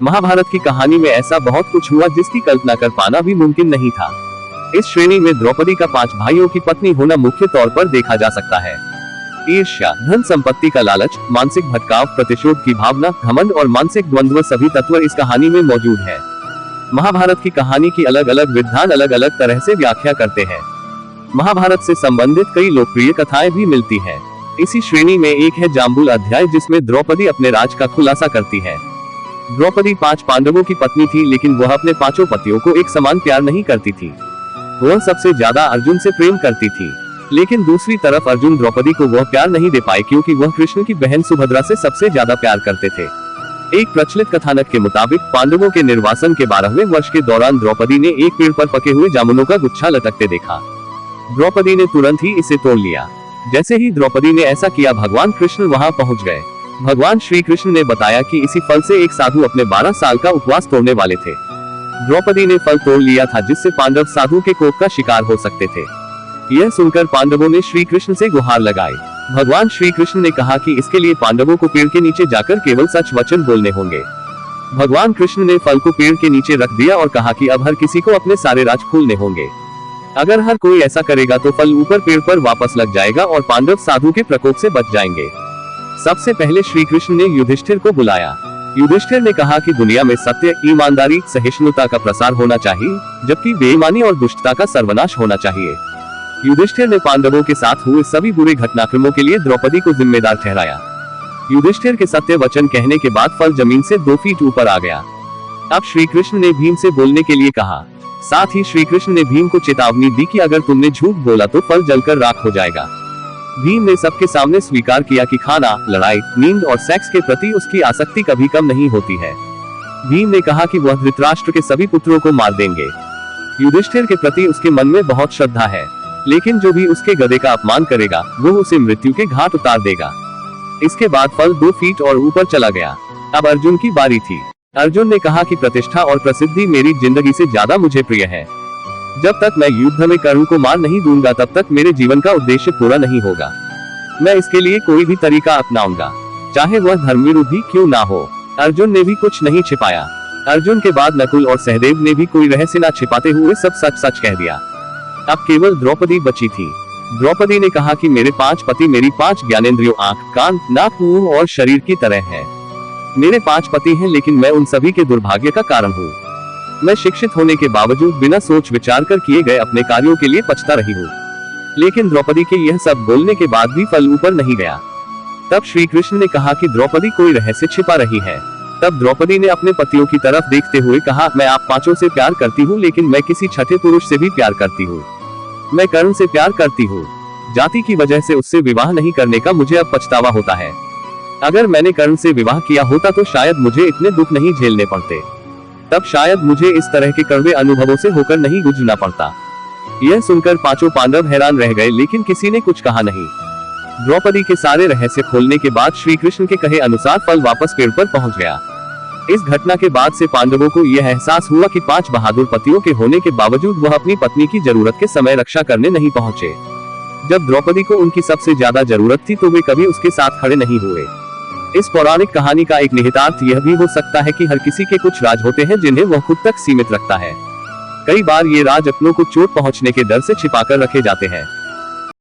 महाभारत की कहानी में ऐसा बहुत कुछ हुआ जिसकी कल्पना कर पाना भी मुमकिन नहीं था। इस श्रेणी में द्रौपदी का 5 भाइयों की पत्नी होना मुख्य तौर पर देखा जा सकता है। ईर्ष्या, धन संपत्ति का लालच, मानसिक भटकाव, प्रतिशोध की भावना, घमंड और मानसिक द्वंद्व सभी तत्व इस कहानी में मौजूद है। महाभारत की कहानी की अलग अलग विद्वान अलग अलग तरह से व्याख्या करते हैं। महाभारत से संबंधित कई लोकप्रिय कथाएं भी मिलती हैं। इसी श्रेणी में एक है जाम्बुल अध्याय, जिसमें द्रौपदी अपने राज का खुलासा करती है। द्रौपदी 5 पांडवों की पत्नी थी, लेकिन वह अपने 5 पतियों को एक समान प्यार नहीं करती थी। वह सबसे ज्यादा अर्जुन से प्रेम करती थी, लेकिन दूसरी तरफ अर्जुन द्रौपदी को वह प्यार नहीं दे पाए क्योंकि वह कृष्ण की बहन सुभद्रा से सबसे ज्यादा प्यार करते थे। एक प्रचलित कथानक के मुताबिक पांडवों के निर्वासन के 12वें वर्ष के दौरान द्रौपदी ने एक पेड़ पर पके हुए जामुनों का गुच्छा लटकते देखा। द्रौपदी ने तुरंत ही इसे तोड़ लिया। जैसे ही द्रौपदी ने ऐसा किया, भगवान कृष्ण वहां पहुंच गए। भगवान श्री कृष्ण ने बताया कि इसी फल से एक साधु अपने 12 साल का उपवास तोड़ने वाले थे। द्रौपदी ने फल तोड़ लिया था, जिससे पांडव साधु के कोप का शिकार हो सकते थे। यह सुनकर पांडवों ने श्री कृष्ण से गुहार लगाई। भगवान श्री कृष्ण ने कहा कि इसके लिए पांडवों को पेड़ के नीचे जाकर केवल सच वचन बोलने होंगे। भगवान कृष्ण ने फल को पेड़ के नीचे रख दिया और कहा कि अब हर किसी को अपने सारे राज खोलने होंगे। अगर हर कोई ऐसा करेगा तो फल ऊपर पेड़ पर वापस लग जाएगा और पांडव साधु के प्रकोप से बच जाएंगे। सबसे पहले श्री कृष्ण ने युधिष्ठिर को बुलाया। युधिष्ठिर ने कहा कि दुनिया में सत्य, ईमानदारी, सहिष्णुता का प्रसार होना चाहिए, जबकि बेईमानी और दुष्टता का सर्वनाश होना चाहिए। युधिष्ठिर ने पांडवों के साथ हुए सभी बुरे घटनाक्रमों के लिए द्रौपदी को जिम्मेदार ठहराया। युधिष्ठिर के सत्य वचन कहने के बाद फल जमीन से 2 फीट ऊपर आ गया। अब श्री कृष्ण ने भीम से बोलने के लिए कहा। साथ ही श्री कृष्ण ने भीम को चेतावनी दी कि अगर तुमने झूठ बोला तो फल जलकर राख हो जाएगा। भीम ने सबके सामने स्वीकार किया कि खाना, लड़ाई, नींद और सेक्स के प्रति उसकी आसक्ति कभी कम नहीं होती है। भीम ने कहा कि वह धृतराष्ट्र के सभी पुत्रों को मार देंगे। युधिष्ठिर के प्रति उसके मन में बहुत श्रद्धा है, लेकिन जो भी उसके गधे का अपमान करेगा वो उसे मृत्यु के घाट उतार देगा। इसके बाद फल 2 फीट और ऊपर चला गया। अब अर्जुन की बारी थी। अर्जुन ने कहा कि प्रतिष्ठा और प्रसिद्धि मेरी जिंदगी से ज्यादा मुझे प्रिय है। जब तक मैं युद्ध में कर्ण को मार नहीं दूंगा तब तक मेरे जीवन का उद्देश्य पूरा नहीं होगा। मैं इसके लिए कोई भी तरीका अपनाऊंगा, चाहे वह धर्मविरुद्ध ही क्यों ना हो। अर्जुन ने भी कुछ नहीं छिपाया। अर्जुन के बाद नकुल और सहदेव ने भी कोई रहस्य न छिपाते हुए सब सच सच कह दिया। अब केवल द्रौपदी बची थी। द्रौपदी ने कहा कि मेरे 5 पति मेरी 5 ज्ञानेंद्रियों, आंख, कान, नाक, मुंह और शरीर की तरह हैं। मेरे 5 पति हैं, लेकिन मैं उन सभी के दुर्भाग्य का कारण हूँ। मैं शिक्षित होने के बावजूद बिना सोच विचार कर किए गए अपने कार्यों के लिए पछता रही हूँ। लेकिन द्रौपदी के यह सब बोलने के बाद भी फल ऊपर नहीं गया। तब श्री कृष्ण ने कहा कि द्रौपदी कोई रहस्य छिपा रही है। तब द्रौपदी ने अपने पतियों की तरफ देखते हुए कहा, मैं आप 5 से प्यार करती हूँ, लेकिन मैं किसी छठे पुरुष से भी प्यार करती हूँ। मैं कर्ण से प्यार करती हूँ। जाति की वजह से उससे विवाह नहीं करने का मुझे अब पछतावा होता है। अगर मैंने कर्ण से विवाह किया होता तो शायद मुझे इतने दुख नहीं झेलने पड़ते। तब शायद मुझे इस तरह के कड़वे अनुभवों से होकर नहीं गुजरना पड़ता। यह सुनकर 5 पांडव हैरान रह गए, लेकिन किसी ने कुछ कहा नहीं। द्रौपदी के सारे रहस्य खोलने के बाद श्री कृष्ण के कहे अनुसार फल वापस पेड़ पर पहुंच गया। इस घटना के बाद से पांडवों को यह एहसास हुआ कि 5 बहादुर पतियों के होने के बावजूद वह अपनी पत्नी की जरूरत के समय रक्षा करने नहीं पहुंचे। जब द्रौपदी को उनकी सबसे ज्यादा जरूरत थी तो वे कभी उसके साथ खड़े नहीं हुए। इस पौराणिक कहानी का एक निहितार्थ यह भी हो सकता है कि हर किसी के कुछ राज होते हैं जिन्हें वह खुद तक सीमित रखता है। कई बार ये राज अपनों को चोट पहुंचने के डर से छिपाकर रखे जाते हैं।